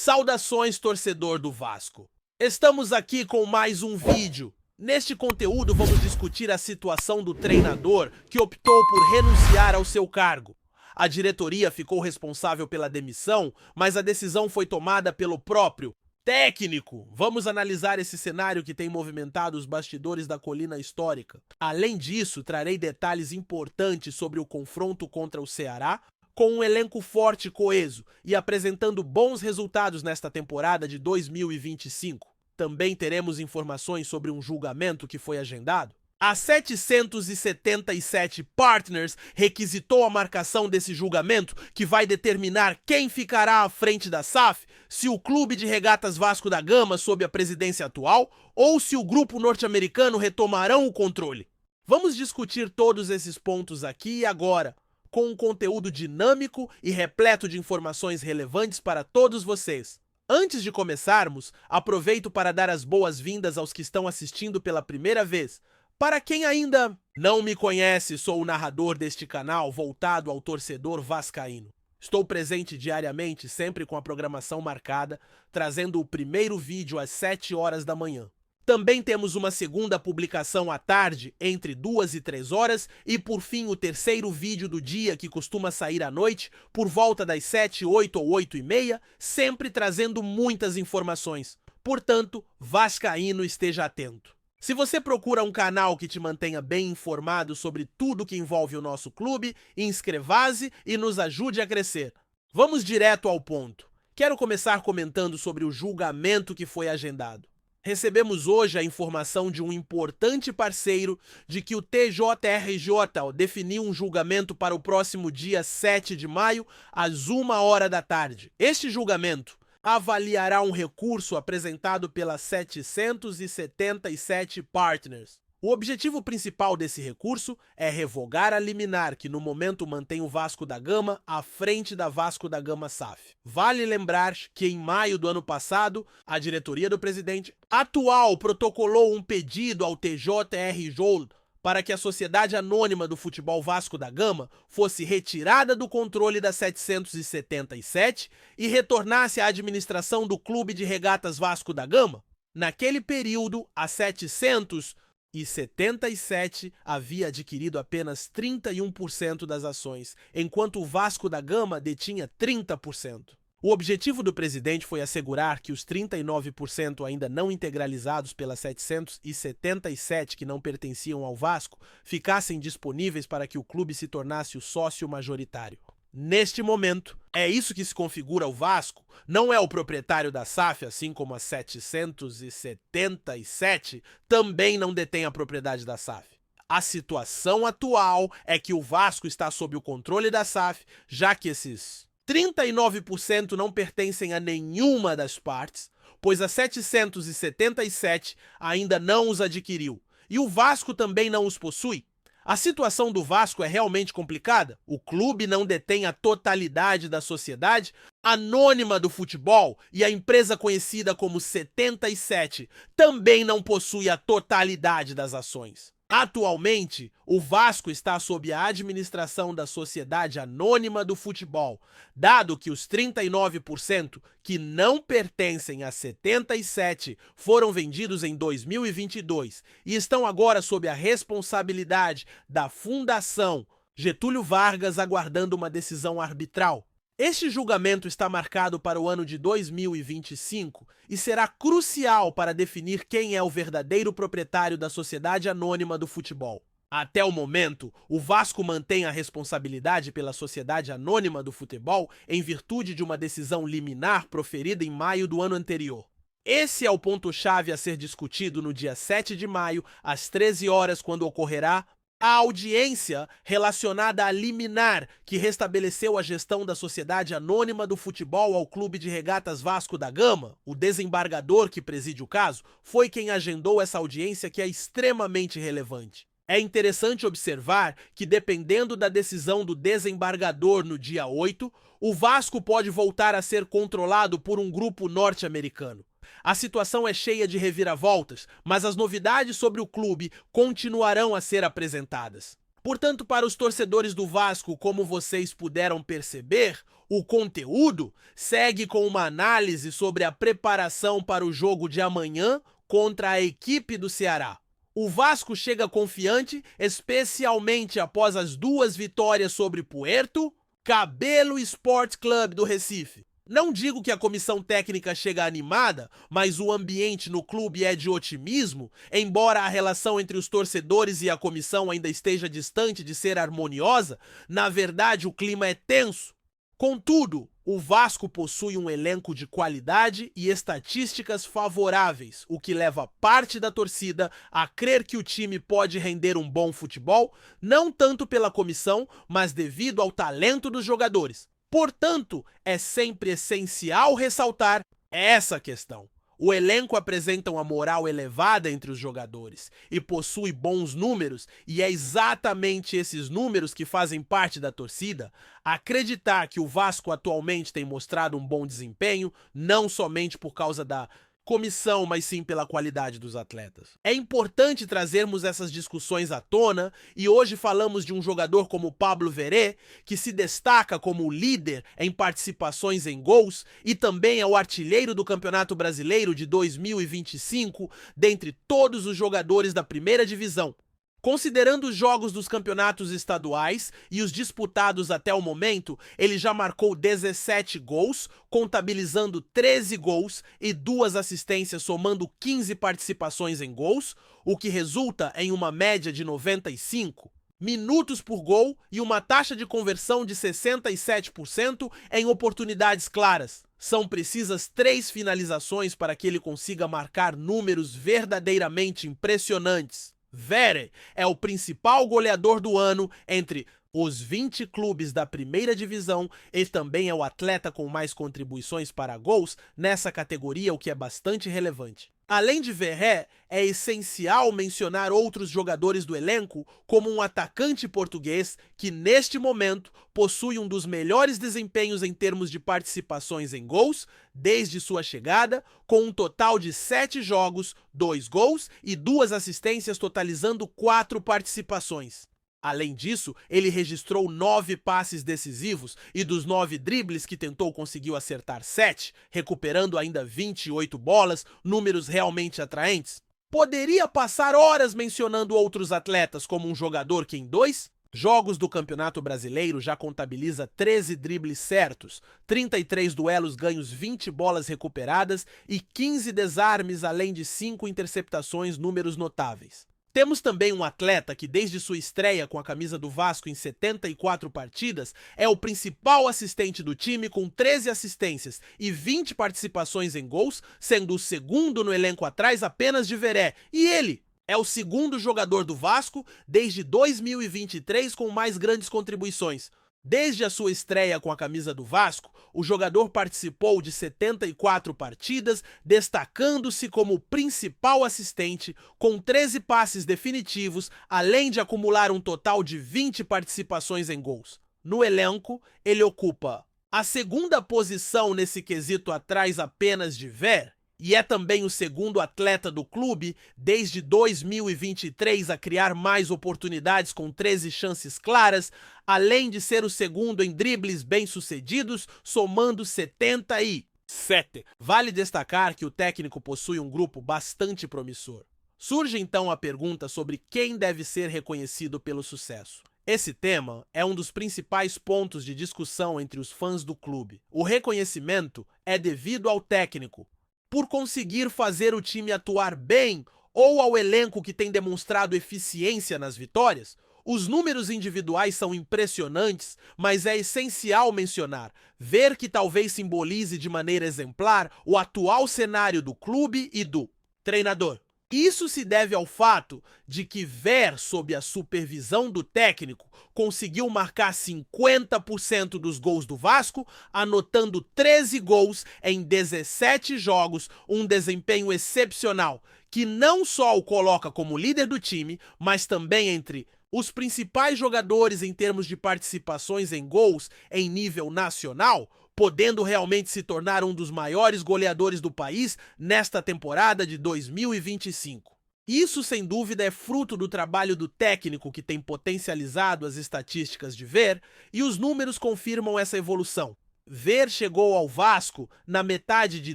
Saudações, torcedor do Vasco! Estamos aqui com mais um vídeo. Neste conteúdo vamos discutir a situação do treinador que optou por renunciar ao seu cargo. A diretoria ficou responsável pela demissão, mas a decisão foi tomada pelo próprio técnico. Vamos analisar esse cenário que tem movimentado os bastidores da colina histórica. Além disso, trarei detalhes importantes sobre o confronto contra o Ceará, com um elenco forte e coeso e apresentando bons resultados nesta temporada de 2025. Também teremos informações sobre um julgamento que foi agendado. A 777 Partners requisitou a marcação desse julgamento que vai determinar quem ficará à frente da SAF, se o Clube de Regatas Vasco da Gama sob a presidência atual ou se o grupo norte-americano retomarão o controle. Vamos discutir todos esses pontos aqui e agora, com um conteúdo dinâmico e repleto de informações relevantes para todos vocês. Antes de começarmos, aproveito para dar as boas-vindas aos que estão assistindo pela primeira vez. Para quem ainda não me conhece, sou o narrador deste canal voltado ao torcedor vascaíno. Estou presente diariamente, sempre com a programação marcada, trazendo o primeiro vídeo às 7 horas da manhã. Também temos uma segunda publicação à tarde, entre 2 e 3 horas, e por fim o terceiro vídeo do dia, que costuma sair à noite, por volta das 7, 8 ou 8h30, sempre trazendo muitas informações. Portanto, vascaíno, esteja atento. Se você procura um canal que te mantenha bem informado sobre tudo que envolve o nosso clube, inscreva-se e nos ajude a crescer. Vamos direto ao ponto. Quero começar comentando sobre o julgamento que foi agendado. Recebemos hoje a informação de um importante parceiro de que o TJRJ definiu um julgamento para o próximo dia 7 de maio, às 1h da tarde. Este julgamento avaliará um recurso apresentado pela 777 Partners. O objetivo principal desse recurso é revogar a liminar que no momento mantém o Vasco da Gama à frente da Vasco da Gama SAF. Vale lembrar que em maio do ano passado, a diretoria do presidente atual protocolou um pedido ao TJRJ para que a Sociedade Anônima do Futebol Vasco da Gama fosse retirada do controle da 777 e retornasse à administração do Clube de Regatas Vasco da Gama. Naquele período, a 777 havia adquirido apenas 31% das ações, enquanto o Vasco da Gama detinha 30%. O objetivo do presidente foi assegurar que os 39% ainda não integralizados pela 777 que não pertenciam ao Vasco ficassem disponíveis para que o clube se tornasse o sócio majoritário. Neste momento, é isso que se configura o Vasco, não é o proprietário da SAF, assim como a 777 também não detém a propriedade da SAF. A situação atual é que o Vasco está sob o controle da SAF, já que esses 39% não pertencem a nenhuma das partes, pois a 777 ainda não os adquiriu, e o Vasco também não os possui. A situação do Vasco é realmente complicada. O clube não detém a totalidade da Sociedade Anônima do Futebol e a empresa conhecida como 77 também não possui a totalidade das ações. Atualmente, o Vasco está sob a administração da Sociedade Anônima do Futebol, dado que os 39% que não pertencem a 77 foram vendidos em 2022 e estão agora sob a responsabilidade da Fundação Getúlio Vargas, aguardando uma decisão arbitral. Este julgamento está marcado para o ano de 2025 e será crucial para definir quem é o verdadeiro proprietário da Sociedade Anônima do Futebol. Até o momento, o Vasco mantém a responsabilidade pela Sociedade Anônima do Futebol em virtude de uma decisão liminar proferida em maio do ano anterior. Esse é o ponto-chave a ser discutido no dia 7 de maio, às 13 horas, quando ocorrerá a audiência relacionada à liminar que restabeleceu a gestão da Sociedade Anônima do Futebol ao Clube de Regatas Vasco da Gama. O desembargador que preside o caso foi quem agendou essa audiência, que é extremamente relevante. É interessante observar que, dependendo da decisão do desembargador no dia 8, o Vasco pode voltar a ser controlado por um grupo norte-americano. A situação é cheia de reviravoltas, mas as novidades sobre o clube continuarão a ser apresentadas. Portanto, para os torcedores do Vasco, como vocês puderam perceber, O conteúdo segue com uma análise sobre a preparação para o jogo de amanhã contra a equipe do Ceará. O Vasco chega confiante, especialmente após as 2 vitórias sobre Puerto Cabelo Sport Club do Recife. Não digo que a comissão técnica chega animada, mas o ambiente no clube é de otimismo, embora a relação entre os torcedores e a comissão ainda esteja distante de ser harmoniosa, na verdade o clima é tenso. Contudo, o Vasco possui um elenco de qualidade e estatísticas favoráveis, o que leva parte da torcida a crer que o time pode render um bom futebol, não tanto pela comissão, mas devido ao talento dos jogadores. Portanto, é sempre essencial ressaltar essa questão. O elenco apresenta uma moral elevada entre os jogadores e possui bons números, e é exatamente esses números que fazem parte da torcida acreditar que o Vasco atualmente tem mostrado um bom desempenho, não somente por causa da comissão, mas sim pela qualidade dos atletas. É importante trazermos essas discussões à tona, e hoje falamos de um jogador como Pablo Veré, que se destaca como líder em participações em gols e também é o artilheiro do Campeonato Brasileiro de 2025, dentre todos os jogadores da primeira divisão. Considerando os jogos dos campeonatos estaduais e os disputados até o momento, ele já marcou 17 gols, contabilizando 13 gols e 2 assistências, somando 15 participações em gols, o que resulta em uma média de 95 minutos por gol e uma taxa de conversão de 67% em oportunidades claras. São precisas 3 finalizações para que ele consiga marcar números verdadeiramente impressionantes. Veré é o principal goleador do ano entre os 20 clubes da primeira divisão e também é o atleta com mais contribuições para gols nessa categoria, o que é bastante relevante. Além de Veré, é essencial mencionar outros jogadores do elenco, como um atacante português que, neste momento, possui um dos melhores desempenhos em termos de participações em gols desde sua chegada, com um total de 7 jogos, 2 gols e 2 assistências, totalizando 4 participações. Além disso, ele registrou 9 passes decisivos e dos 9 dribles que tentou conseguiu acertar 7, recuperando ainda 28 bolas, números realmente atraentes. Poderia passar horas mencionando outros atletas, como um jogador que em 2 jogos do Campeonato Brasileiro já contabiliza 13 dribles certos, 33 duelos ganhos, 20 bolas recuperadas e 15 desarmes, além de 5 interceptações, números notáveis. Temos também um atleta que, desde sua estreia com a camisa do Vasco em 74 partidas, é o principal assistente do time com 13 assistências e 20 participações em gols, sendo o segundo no elenco atrás apenas de Veré. E ele é o segundo jogador do Vasco desde 2023 com mais grandes contribuições. Desde a sua estreia com a camisa do Vasco, o jogador participou de 74 partidas, destacando-se como principal assistente, com 13 passes definitivos, além de acumular um total de 20 participações em gols. No elenco, ele ocupa a segunda posição nesse quesito, atrás apenas de Veré, e é também o segundo atleta do clube desde 2023 a criar mais oportunidades com 13 chances claras, além de ser o segundo em dribles bem-sucedidos, somando 77. Vale destacar que o técnico possui um grupo bastante promissor. Surge então a pergunta sobre quem deve ser reconhecido pelo sucesso. Esse tema é um dos principais pontos de discussão entre os fãs do clube. O reconhecimento é devido ao técnico, por conseguir fazer o time atuar bem, ou ao elenco que tem demonstrado eficiência nas vitórias. Os números individuais são impressionantes, mas é essencial mencionar Veré, que talvez simbolize de maneira exemplar o atual cenário do clube e do treinador. Isso se deve ao fato de que Veré, sob a supervisão do técnico, conseguiu marcar 50% dos gols do Vasco, anotando 13 gols em 17 jogos, um desempenho excepcional, que não só o coloca como líder do time, mas também entre os principais jogadores em termos de participações em gols em nível nacional, podendo realmente se tornar um dos maiores goleadores do país nesta temporada de 2025. Isso, sem dúvida, é fruto do trabalho do técnico que tem potencializado as estatísticas de Veré, e os números confirmam essa evolução. Ver chegou ao Vasco na metade de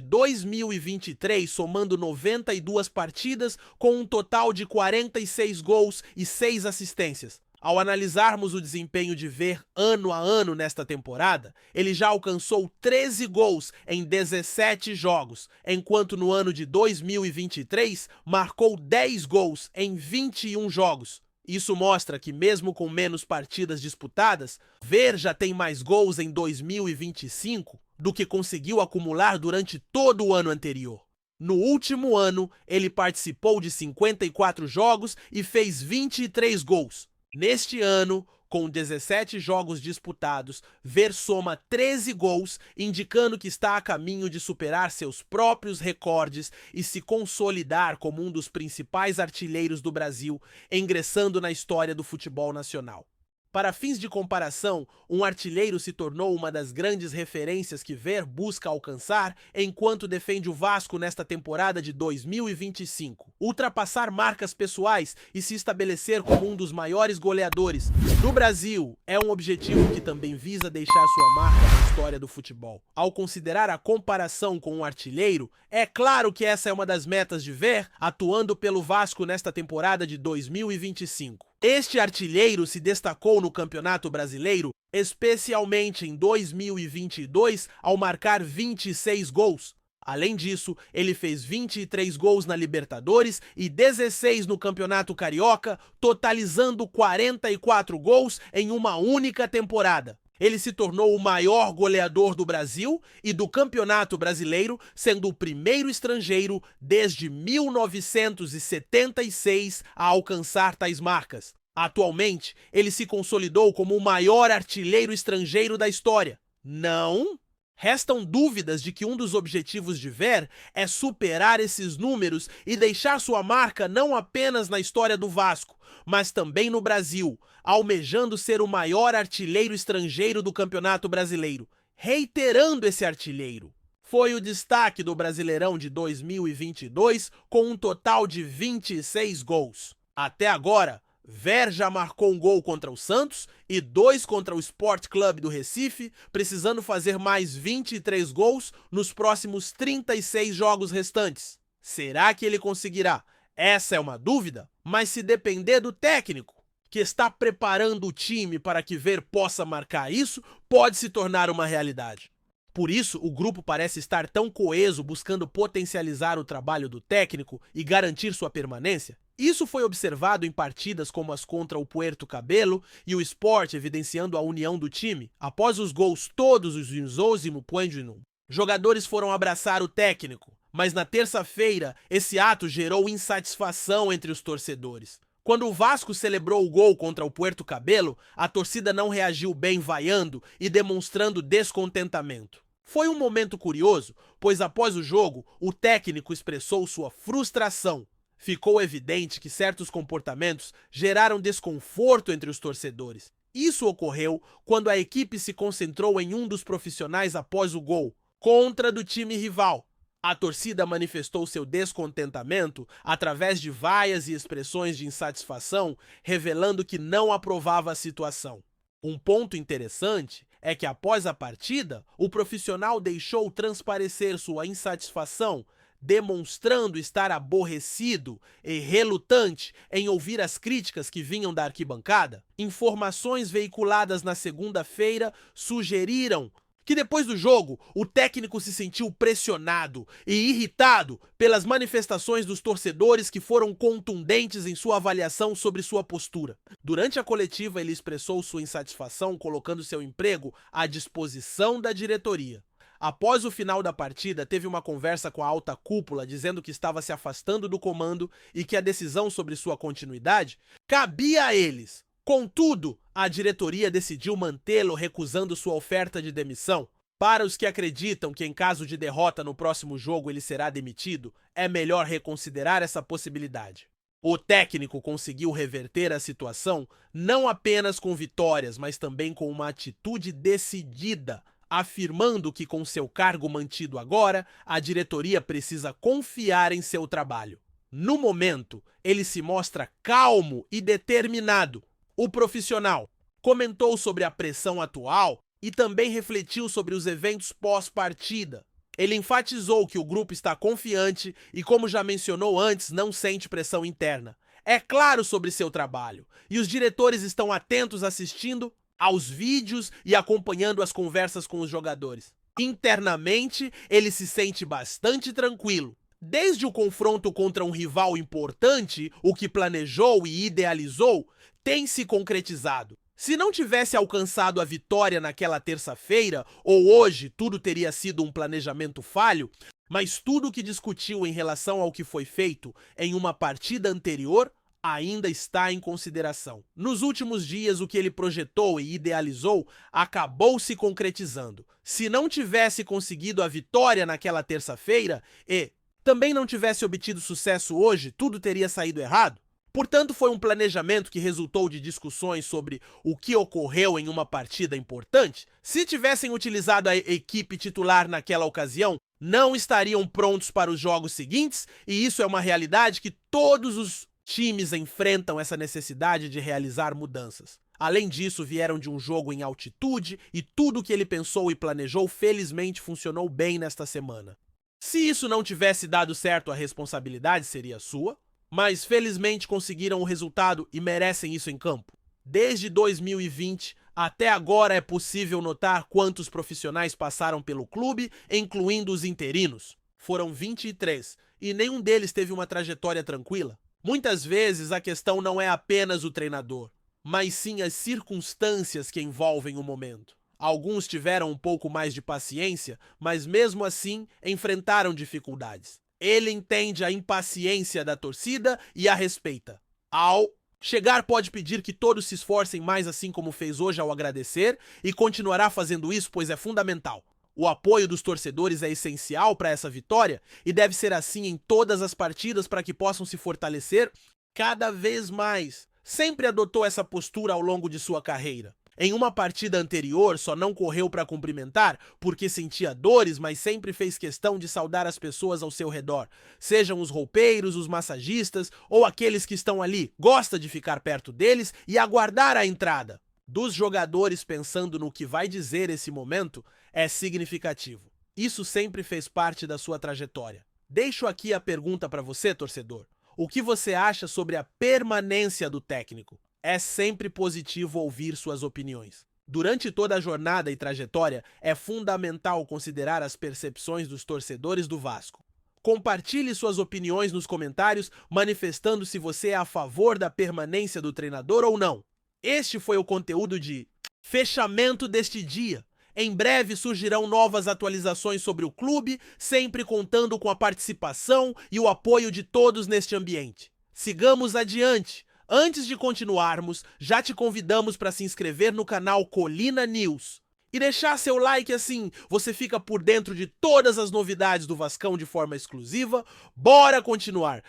2023, somando 92 partidas, com um total de 46 gols e 6 assistências. Ao analisarmos o desempenho de Ver ano a ano nesta temporada, ele já alcançou 13 gols em 17 jogos, enquanto no ano de 2023 marcou 10 gols em 21 jogos. Isso mostra que, mesmo com menos partidas disputadas, Ver já tem mais gols em 2025 do que conseguiu acumular durante todo o ano anterior. No último ano, ele participou de 54 jogos e fez 23 gols. Neste ano, com 17 jogos disputados, Ver soma 13 gols, indicando que está a caminho de superar seus próprios recordes e se consolidar como um dos principais artilheiros do Brasil, ingressando na história do futebol nacional. Para fins de comparação, um artilheiro se tornou uma das grandes referências que Ver busca alcançar enquanto defende o Vasco nesta temporada de 2025. Ultrapassar marcas pessoais e se estabelecer como um dos maiores goleadores do Brasil é um objetivo que também visa deixar sua marca na história do futebol. Ao considerar a comparação com um artilheiro, é claro que essa é uma das metas de Ver atuando pelo Vasco nesta temporada de 2025. Este artilheiro se destacou no Campeonato Brasileiro, especialmente em 2022, ao marcar 26 gols. Além disso, ele fez 23 gols na Libertadores e 16 no Campeonato Carioca, totalizando 44 gols em uma única temporada. Ele se tornou o maior goleador do Brasil e do Campeonato Brasileiro, sendo o primeiro estrangeiro desde 1976 a alcançar tais marcas. Atualmente, ele se consolidou como o maior artilheiro estrangeiro da história. Não restam dúvidas de que um dos objetivos de Ver é superar esses números e deixar sua marca não apenas na história do Vasco, mas também no Brasil, almejando ser o maior artilheiro estrangeiro do Campeonato Brasileiro. Reiterando esse artilheiro, foi o destaque do Brasileirão de 2022, com um total de 26 gols. Até agora, Ver já marcou um gol contra o Santos e 2 contra o Sport Club do Recife, precisando fazer mais 23 gols nos próximos 36 jogos restantes. Será que ele conseguirá? Essa é uma dúvida, mas se depender do técnico, que está preparando o time para que Ver possa marcar isso, pode se tornar uma realidade. Por isso, o grupo parece estar tão coeso, buscando potencializar o trabalho do técnico e garantir sua permanência. Isso foi observado em partidas como as contra o Puerto Cabello e o Sport, evidenciando a união do time. Após os gols todos os Nzozimo Puendinum, jogadores foram abraçar o técnico, mas na terça-feira esse ato gerou insatisfação entre os torcedores. Quando o Vasco celebrou o gol contra o Puerto Cabello, a torcida não reagiu bem, vaiando e demonstrando descontentamento. Foi um momento curioso, pois após o jogo, o técnico expressou sua frustração. Ficou evidente que certos comportamentos geraram desconforto entre os torcedores. Isso ocorreu quando a equipe se concentrou em um dos profissionais após o gol, contra do time rival. A torcida manifestou seu descontentamento através de vaias e expressões de insatisfação, revelando que não aprovava a situação. Um ponto interessante é que após a partida, o profissional deixou transparecer sua insatisfação, demonstrando estar aborrecido e relutante em ouvir as críticas que vinham da arquibancada. Informações veiculadas na segunda-feira sugeriram que depois do jogo, o técnico se sentiu pressionado e irritado pelas manifestações dos torcedores que foram contundentes em sua avaliação sobre sua postura. Durante a coletiva, ele expressou sua insatisfação, colocando seu emprego à disposição da diretoria. Após o final da partida, teve uma conversa com a alta cúpula dizendo que estava se afastando do comando e que a decisão sobre sua continuidade cabia a eles. Contudo, a diretoria decidiu mantê-lo, recusando sua oferta de demissão. Para os que acreditam que em caso de derrota no próximo jogo ele será demitido, é melhor reconsiderar essa possibilidade. O técnico conseguiu reverter a situação não apenas com vitórias, mas também com uma atitude decidida, afirmando que com seu cargo mantido agora, a diretoria precisa confiar em seu trabalho. No momento, ele se mostra calmo e determinado. O profissional comentou sobre a pressão atual e também refletiu sobre os eventos pós-partida. Ele enfatizou que o grupo está confiante e, como já mencionou antes, não sente pressão interna. É claro sobre seu trabalho e os diretores estão atentos assistindo aos vídeos e acompanhando as conversas com os jogadores. Internamente, ele se sente bastante tranquilo. Desde o confronto contra um rival importante, o que planejou e idealizou tem se concretizado. Se não tivesse alcançado a vitória naquela terça-feira, ou hoje, tudo teria sido um planejamento falho, mas tudo o que discutiu em relação ao que foi feito em uma partida anterior ainda está em consideração. Nos últimos dias, o que ele projetou e idealizou acabou se concretizando. Se não tivesse conseguido a vitória naquela terça-feira e também não tivesse obtido sucesso hoje, tudo teria saído errado? Portanto, foi um planejamento que resultou de discussões sobre o que ocorreu em uma partida importante. Se tivessem utilizado a equipe titular naquela ocasião, não estariam prontos para os jogos seguintes, e isso é uma realidade que todos os times enfrentam, essa necessidade de realizar mudanças. Além disso, vieram de um jogo em altitude e tudo o que ele pensou e planejou felizmente funcionou bem nesta semana. Se isso não tivesse dado certo, a responsabilidade seria sua, mas felizmente conseguiram o resultado e merecem isso em campo. Desde 2020 até agora é possível notar quantos profissionais passaram pelo clube, incluindo os interinos. Foram 23 e nenhum deles teve uma trajetória tranquila. Muitas vezes a questão não é apenas o treinador, mas sim as circunstâncias que envolvem o momento. Alguns tiveram um pouco mais de paciência, mas mesmo assim enfrentaram dificuldades. Ele entende a impaciência da torcida e a respeita. Ao chegar, pode pedir que todos se esforcem mais, assim como fez hoje ao agradecer, e continuará fazendo isso, pois é fundamental. O apoio dos torcedores é essencial para essa vitória e deve ser assim em todas as partidas para que possam se fortalecer cada vez mais. Sempre adotou essa postura ao longo de sua carreira. Em uma partida anterior, só não correu para cumprimentar porque sentia dores, mas sempre fez questão de saudar as pessoas ao seu redor, sejam os roupeiros, os massagistas ou aqueles que estão ali. Gosta de ficar perto deles e aguardar a entrada dos jogadores pensando no que vai dizer esse momento é significativo. Isso sempre fez parte da sua trajetória. Deixo aqui a pergunta para você, torcedor. O que você acha sobre a permanência do técnico? É sempre positivo ouvir suas opiniões. Durante toda a jornada e trajetória, é fundamental considerar as percepções dos torcedores do Vasco. Compartilhe suas opiniões nos comentários, manifestando se você é a favor da permanência do treinador ou não. Este foi o conteúdo de fechamento deste dia. Em breve surgirão novas atualizações sobre o clube, sempre contando com a participação e o apoio de todos neste ambiente. Sigamos adiante. Antes de continuarmos, já te convidamos para se inscrever no canal Colina News e deixar seu like, assim você fica por dentro de todas as novidades do Vascão de forma exclusiva. Bora continuar!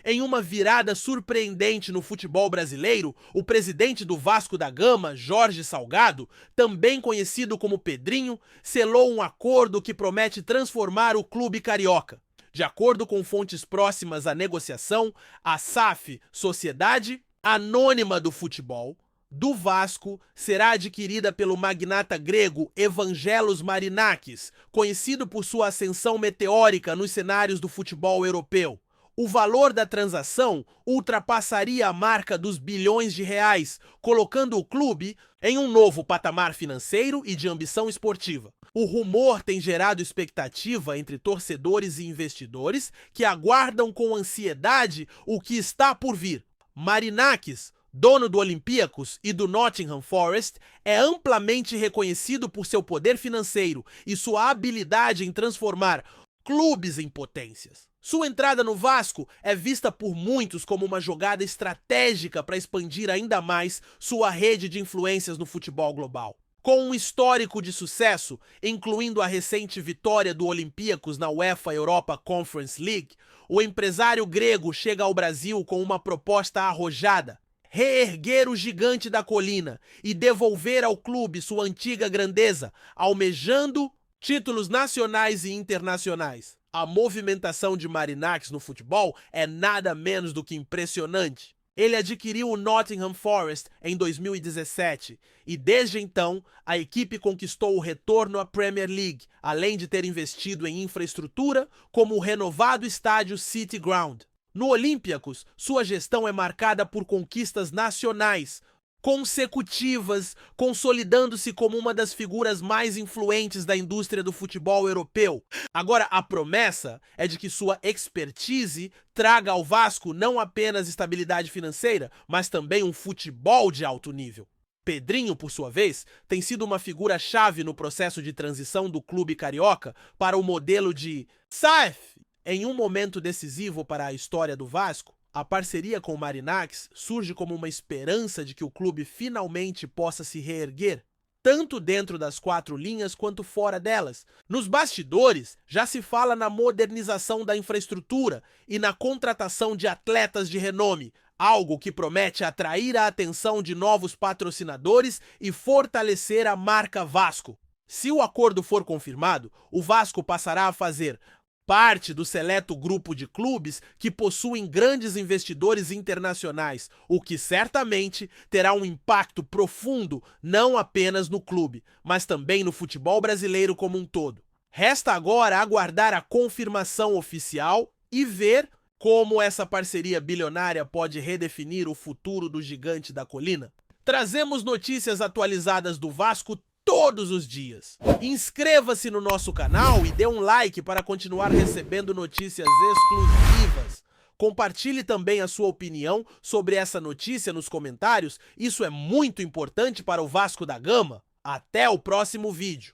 Em uma virada surpreendente no futebol brasileiro, o presidente do Vasco da Gama, Jorge Salgado, também conhecido como Pedrinho, selou um acordo que promete transformar o clube carioca. De acordo com fontes próximas à negociação, a SAF, Sociedade Anônima do Futebol, do Vasco, será adquirida pelo magnata grego Evangelos Marinakis, conhecido por sua ascensão meteórica nos cenários do futebol europeu. O valor da transação ultrapassaria a marca dos bilhões de reais, colocando o clube em um novo patamar financeiro e de ambição esportiva. O rumor tem gerado expectativa entre torcedores e investidores que aguardam com ansiedade o que está por vir. Marinakis, dono do Olympiacos e do Nottingham Forest, é amplamente reconhecido por seu poder financeiro e sua habilidade em transformar clubes em potências. Sua entrada no Vasco é vista por muitos como uma jogada estratégica para expandir ainda mais sua rede de influências no futebol global. Com um histórico de sucesso, incluindo a recente vitória do Olympiacos na UEFA Europa Conference League, o empresário grego chega ao Brasil com uma proposta arrojada: reerguer o gigante da colina e devolver ao clube sua antiga grandeza, almejando títulos nacionais e internacionais. A movimentação de Marinakis no futebol é nada menos do que impressionante. Ele adquiriu o Nottingham Forest em 2017 e, desde então, a equipe conquistou o retorno à Premier League, além de ter investido em infraestrutura, como o renovado estádio City Ground. No Olympiacos, sua gestão é marcada por conquistas nacionais consecutivas, consolidando-se como uma das figuras mais influentes da indústria do futebol europeu. Agora, a promessa é de que sua expertise traga ao Vasco não apenas estabilidade financeira, mas também um futebol de alto nível. Pedrinho, por sua vez, tem sido uma figura-chave no processo de transição do clube carioca para o modelo de SAF. Em um momento decisivo para a história do Vasco, a parceria com o Marinacks surge como uma esperança de que o clube finalmente possa se reerguer, tanto dentro das quatro linhas quanto fora delas. Nos bastidores, já se fala na modernização da infraestrutura e na contratação de atletas de renome, algo que promete atrair a atenção de novos patrocinadores e fortalecer a marca Vasco. Se o acordo for confirmado, o Vasco passará a fazer parte do seleto grupo de clubes que possuem grandes investidores internacionais, o que certamente terá um impacto profundo não apenas no clube, mas também no futebol brasileiro como um todo. Resta agora aguardar a confirmação oficial e ver como essa parceria bilionária pode redefinir o futuro do gigante da colina. Trazemos notícias atualizadas do Vasco todos os dias. Inscreva-se no nosso canal e dê um like para continuar recebendo notícias exclusivas. Compartilhe também a sua opinião sobre essa notícia nos comentários, isso é muito importante para o Vasco da Gama. Até o próximo vídeo.